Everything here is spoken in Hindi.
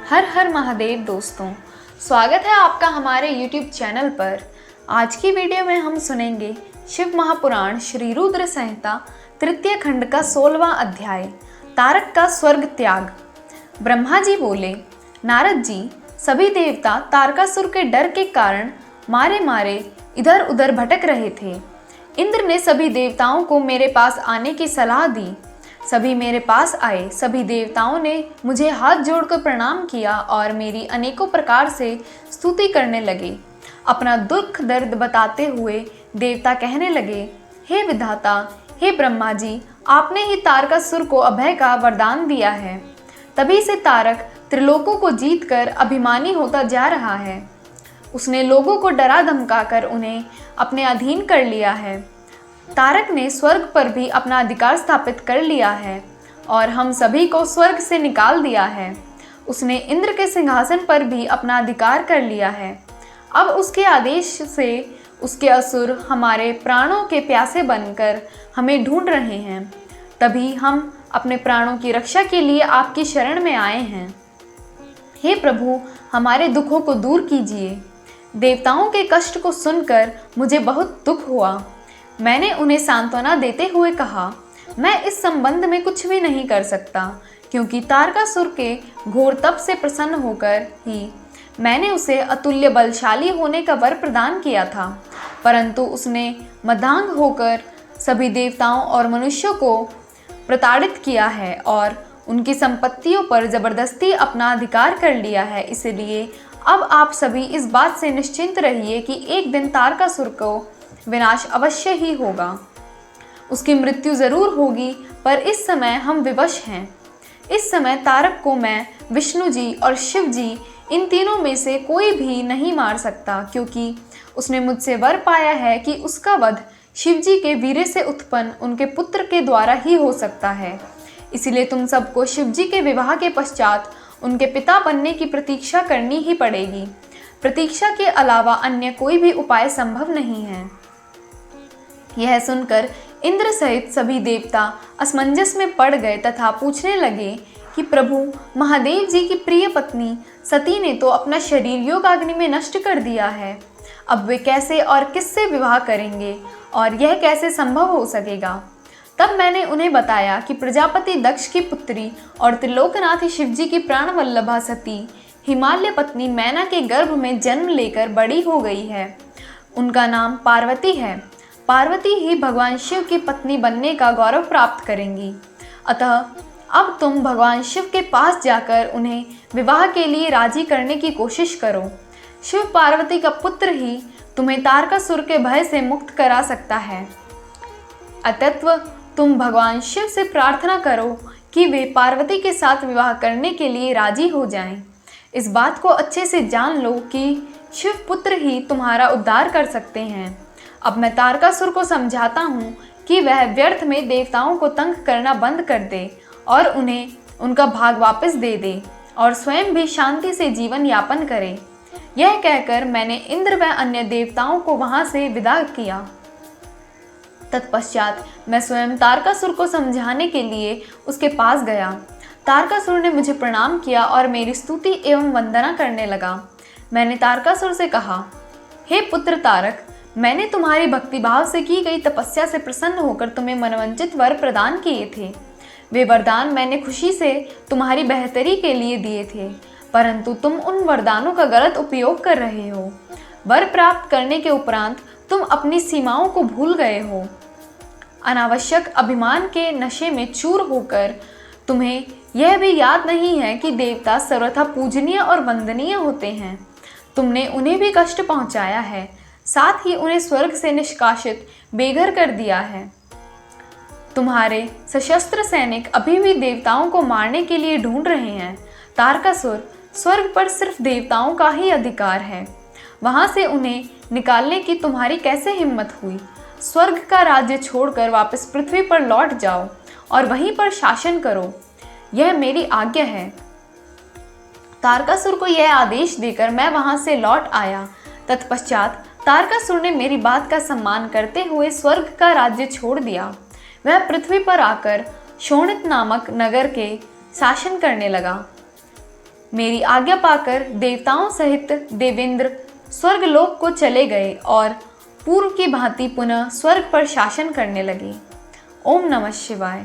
हर हर महादेव दोस्तों, स्वागत है आपका हमारे YouTube चैनल पर। आज की वीडियो में हम सुनेंगे शिव महापुराण श्री रुद्र संहिता तृतीय खंड का 16वां अध्याय, तारक का स्वर्ग त्याग। ब्रह्मा जी बोले, नारद जी, सभी देवता तारकासुर के डर के कारण मारे मारे इधर उधर भटक रहे थे। इंद्र ने सभी देवताओं को मेरे पास आने की सलाह दी। सभी मेरे पास आए। सभी देवताओं ने मुझे हाथ जोड़कर प्रणाम किया और मेरी अनेकों प्रकार से स्तुति करने लगे। अपना दुख दर्द बताते हुए देवता कहने लगे, हे विधाता, हे ब्रह्मा जी, आपने ही तारकासुर को अभय का वरदान दिया है। तभी से तारक त्रिलोकों को जीतकर अभिमानी होता जा रहा है। उसने लोगों को डरा धमकाकर उन्हें अपने अधीन कर लिया है। तारक ने स्वर्ग पर भी अपना अधिकार स्थापित कर लिया है और हम सभी को स्वर्ग से निकाल दिया है। उसने इंद्र के सिंहासन पर भी अपना अधिकार कर लिया है। अब उसके आदेश से उसके असुर हमारे प्राणों के प्यासे बनकर हमें ढूंढ रहे हैं। तभी हम अपने प्राणों की रक्षा के लिए आपकी शरण में आए हैं। हे प्रभु, हमारे दुखों को दूर कीजिए। देवताओं के कष्ट को सुनकर मुझे बहुत दुख हुआ। मैंने उन्हें सांत्वना देते हुए कहा, मैं इस संबंध में कुछ भी नहीं कर सकता, क्योंकि तारकासुर के घोर तप से प्रसन्न होकर ही मैंने उसे अतुल्य बलशाली होने का वर प्रदान किया था। परंतु उसने मदांग होकर सभी देवताओं और मनुष्यों को प्रताड़ित किया है और उनकी संपत्तियों पर जबरदस्ती अपना अधिकार कर लिया है। इसलिए अब आप सभी इस बात से निश्चिंत रहिए कि एक दिन तारकासुर को विनाश अवश्य ही होगा। उसकी मृत्यु जरूर होगी, पर इस समय हम विवश हैं। इस समय तारक को मैं, विष्णु जी और शिव जी, इन तीनों में से कोई भी नहीं मार सकता, क्योंकि उसने मुझसे वर पाया है कि उसका वध शिव जी के वीर्य से उत्पन्न उनके पुत्र के द्वारा ही हो सकता है। इसलिए तुम सबको शिव जी के विवाह के पश्चात उनके पिता बनने की प्रतीक्षा करनी ही पड़ेगी। प्रतीक्षा के अलावा अन्य कोई भी उपाय संभव नहीं है। यह सुनकर इंद्र सहित सभी देवता असमंजस में पड़ गए तथा पूछने लगे कि प्रभु, महादेव जी की प्रिय पत्नी सती ने तो अपना शरीर योगाग्नि में नष्ट कर दिया है। अब वे कैसे और किससे विवाह करेंगे और यह कैसे संभव हो सकेगा? तब मैंने उन्हें बताया कि प्रजापति दक्ष की पुत्री और त्रिलोकनाथ शिव जी की प्राण वल्लभा सती हिमालय पत्नी मैना के गर्भ में जन्म लेकर बड़ी हो गई है। उनका नाम पार्वती है। पार्वती ही भगवान शिव की पत्नी बनने का गौरव प्राप्त करेंगी। अतः अब तुम भगवान शिव के पास जाकर उन्हें विवाह के लिए राजी करने की कोशिश करो। शिव पार्वती का पुत्र ही तुम्हें तारकासुर के भय से मुक्त करा सकता है। अतः तुम भगवान शिव से प्रार्थना करो कि वे पार्वती के साथ विवाह करने के लिए राजी हो जाएं। इस बात को अच्छे से जान लो कि शिव पुत्र ही तुम्हारा उद्धार कर सकते हैं। अब मैं तारकासुर को समझाता हूँ कि वह व्यर्थ में देवताओं को तंग करना बंद कर दे और उन्हें उनका भाग वापस दे दे और स्वयं भी शांति से जीवन यापन करे। यह कहकर मैंने इंद्र व अन्य देवताओं को वहां से विदा किया। तत्पश्चात मैं स्वयं तारकासुर को समझाने के लिए उसके पास गया। तारकासुर ने मुझे प्रणाम किया और मेरी स्तुति एवं वंदना करने लगा। मैंने तारकासुर से कहा, हे पुत्र तारक, मैंने तुम्हारी भक्तिभाव से की गई तपस्या से प्रसन्न होकर तुम्हें मनोवांछित वर प्रदान किए थे। वे वरदान मैंने खुशी से तुम्हारी बेहतरी के लिए दिए थे, परंतु तुम उन वरदानों का गलत उपयोग कर रहे हो। वर प्राप्त करने के उपरांत तुम अपनी सीमाओं को भूल गए हो। अनावश्यक अभिमान के नशे में चूर होकर तुम्हें यह भी याद नहीं है कि देवता सर्वथा पूजनीय और वंदनीय होते हैं। तुमने उन्हें भी कष्ट पहुंचाया है, साथ ही उन्हें स्वर्ग से निष्कासित बेघर कर दिया है। तुम्हारे सशस्त्र सैनिक अभी भी देवताओं को मारने के लिए ढूंढ रहे हैं। तारकासुर, स्वर्ग पर सिर्फ देवताओं का ही अधिकार है। वहां से उन्हें निकालने की तुम्हारी कैसे हिम्मत हुई? स्वर्ग का राज्य छोड़कर वापस पृथ्वी पर लौट जाओ और वहीं पर शासन करो। यह मेरी आज्ञा है। तारकासुर को यह आदेश देकर मैं वहां से लौट आया। तत्पश्चात तारकासुर ने मेरी बात का सम्मान करते हुए स्वर्ग का राज्य छोड़ दिया। वह पृथ्वी पर आकर शोणित नामक नगर के शासन करने लगा। मेरी आज्ञा पाकर देवताओं सहित देवेंद्र स्वर्गलोक को चले गए और पूर्व की भांति पुनः स्वर्ग पर शासन करने लगे। ओम नमः शिवाय।